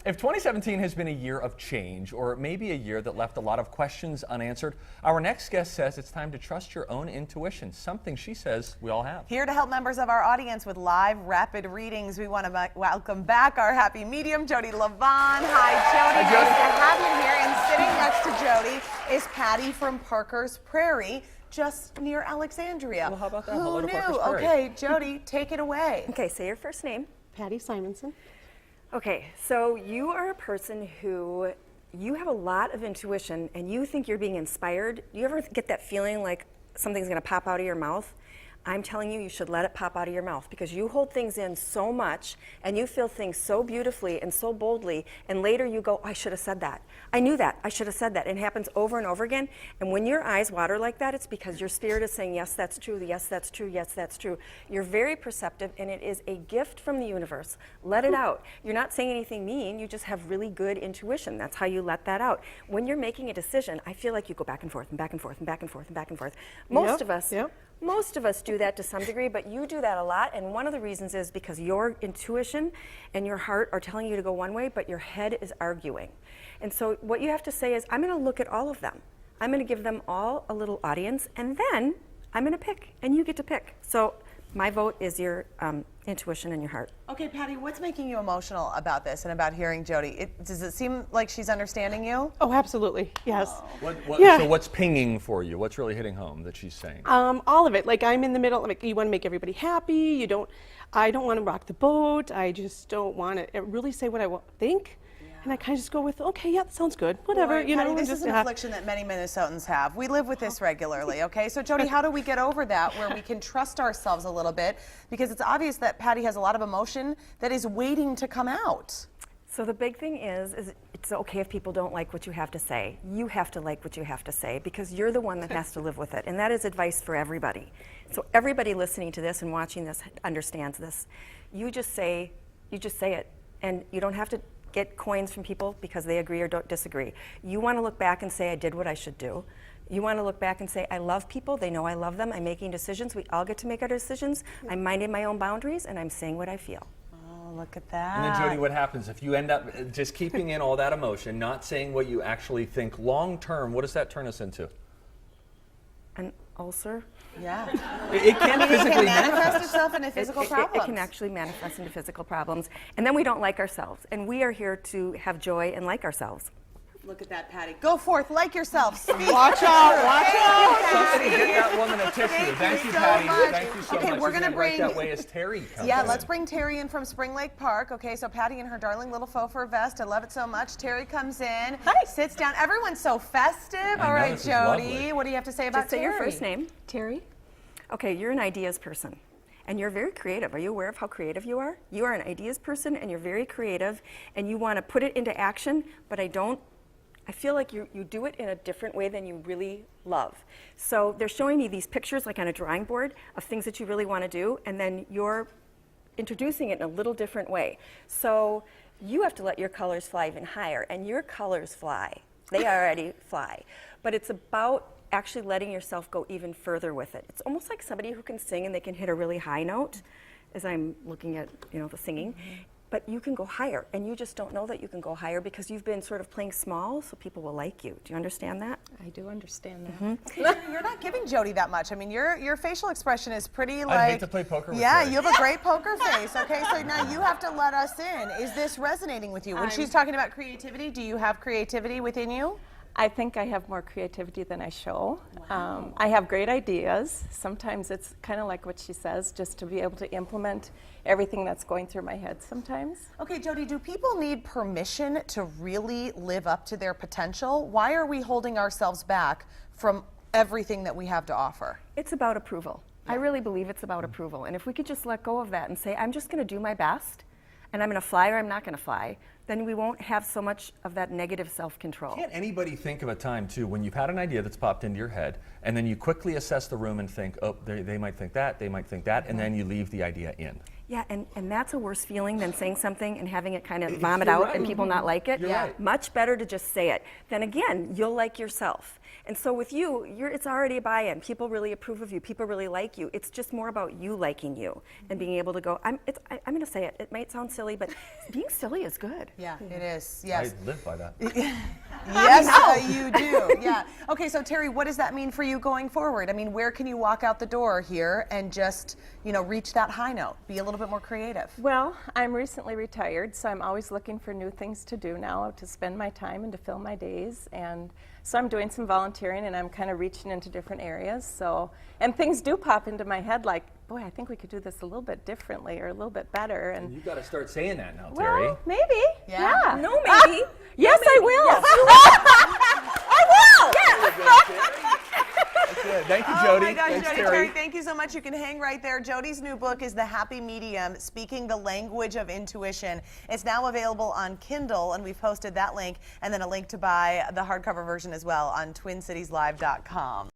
If 2017 has been a year of change, or maybe a year that left a lot of questions unanswered, our next guest says it's time to trust your own intuition, something she says we all have. Here to help members of our audience with live, rapid readings, we want to welcome back our happy medium, Jodi Livon. Hi, Jodi. Hi, Jodi. Nice to have you here. And sitting next to Jodi is Patty from Parker's Prairie, just near Alexandria. Well, how about that? Who Hello to knew? Parker's Prairie. Okay, Jodi, take it away. Okay, say your first name. Patty Simonson. Okay, so you are a person who, you have a lot of intuition and you think you're being inspired. Do you ever get that feeling like something's gonna pop out of your mouth? I'm telling you, you should let it pop out of your mouth because you hold things in so much and you feel things so beautifully and so boldly, and later you go, I should have said that. I knew that, I should have said that. And it happens over and over again. And when your eyes water like that, it's because your spirit is saying, yes, that's true, yes, that's true, yes, that's true. You're very perceptive and it is a gift from the universe. Let it out. You're not saying anything mean, you just have really good intuition. That's how you let that out. When you're making a decision, I feel like you go back and forth and back and forth and back and forth and back and forth. Most of us do that to some degree, but you do that a lot, and one of the reasons is because your intuition and your heart are telling you to go one way, but your head is arguing. And so what you have to say is, I'm going to look at all of them. I'm going to give them all a little audience, and then I'm going to pick, and you get to pick. So my vote is your intuition and your heart. Okay, Patty, what's making you emotional about this and about hearing Jodi? Does it seem like she's understanding you? Oh, absolutely. Yes. So what's pinging for you? What's really hitting home that she's saying? All of it. Like, I'm in the middle. Like, you want to make everybody happy. I don't want to rock the boat. I just don't want to really say what I think. And I kind of just go with, okay, yeah, that sounds good. Whatever, Boy, Patty, this is an affliction that many Minnesotans have. We live with this regularly, okay? So, Jodi, how do we get over that where we can trust ourselves a little bit? Because it's obvious that Patty has a lot of emotion that is waiting to come out. So the big thing is it's okay if people don't like what you have to say. You have to like what you have to say because you're the one that has to live with it. And that is advice for everybody. So everybody listening to this and watching this understands this. You just say it. And you don't have to get coins from people because they agree or don't disagree. You want to look back and say, I did what I should do. You want to look back and say, I love people, they know I love them, I'm making decisions, we all get to make our decisions, I'm minding my own boundaries, and I'm saying what I feel. Oh, look at that. And then, Jodi, what happens if you end up just keeping in all that emotion, not saying what you actually think long term? What does that turn us into? An ulcer? Yeah. It can physically manifest itself into physical problems. It can actually manifest into physical problems. And then we don't like ourselves. And we are here to have joy and like ourselves. Look at that, Patty. Go forth, like yourself. Speak. Watch out, watch out. Somebody get that woman a tissue. Thank you, Patty. Thank you so much. Okay, we're going to bring... right that way as Terry comes Yeah, in. let's bring Terry in from Spring Lake Park. Okay, so Patty in her darling little faux fur vest. I love it so much. Terry comes in. Hi. Sits down. Everyone's so festive. All right, Jodi, what do you have to say about Terry? Say your first name. Terry. Okay, you're an ideas person. And you're very creative. Are you aware of how creative you are? You are an ideas person and you're very creative and you want to put it into action, but I feel like you do it in a different way than you really love. So they're showing me these pictures like on a drawing board of things that you really want to do, and then you're introducing it in a little different way. So you have to let your colors fly even higher, and your colors fly. They already fly. But it's about actually letting yourself go even further with it. It's almost like somebody who can sing and they can hit a really high note, as I'm looking at, the singing. But you can go higher, and you just don't know that you can go higher because you've been sort of playing small, so people will like you. Do you understand that? I do understand that. Okay, you're not giving Jodi that much. I mean, your facial expression is pretty like... I'd hate to play poker with Yeah, Terry. you have a great poker face. Okay, so now you have to let us in. Is this resonating with you? When she's talking about creativity, do you have creativity within you? I think I have more creativity than I show. Wow. I have great ideas. Sometimes it's kind of like what she says, just to be able to implement everything that's going through my head sometimes. Okay, Jodi, do people need permission to really live up to their potential? Why are we holding ourselves back from everything that we have to offer? It's about approval. I really believe it's about approval. And if we could just let go of that and say, I'm just going to do my best, and I'm going to fly or I'm not going to fly, then we won't have so much of that negative self-control. Can't anybody think of a time, too, when you've had an idea that's popped into your head, and then you quickly assess the room and think, oh, they might think that, they might think that, and then you leave the idea in? Yeah, and that's a worse feeling than saying something and having it kind of vomit out and people not like it. You're right. Much better to just say it. Then again, you'll like yourself. And so with you, it's already a buy-in. People really approve of you. People really like you. It's just more about you liking you and being able to go, I'm going to say it. It might sound silly, but being silly is good. Yeah, it is. Yes. I live by that. Yes, you do. Yeah. Okay, so Terry, what does that mean for you going forward? I mean, where can you walk out the door here and just, reach that high note, be a little bit more creative? Well, I'm recently retired, so I'm always looking for new things to do now to spend my time and to fill my days. And so I'm doing some volunteering and I'm kind of reaching into different areas. So, and things do pop into my head like, boy, I think we could do this a little bit differently or a little bit better. And You got to start saying that now, Terry. well, maybe. Yeah. No, maybe. Yes, I will. I will! Yeah! That's it. Thank you, Oh Jodi. my gosh, Thanks, Jodi, Terry. Terry, thank you so much. You can hang right there. Jodi's new book is The Happy Medium, Speaking the Language of Intuition. It's now available on Kindle, and we've posted that link, and then a link to buy the hardcover version as well on TwinCitiesLive.com.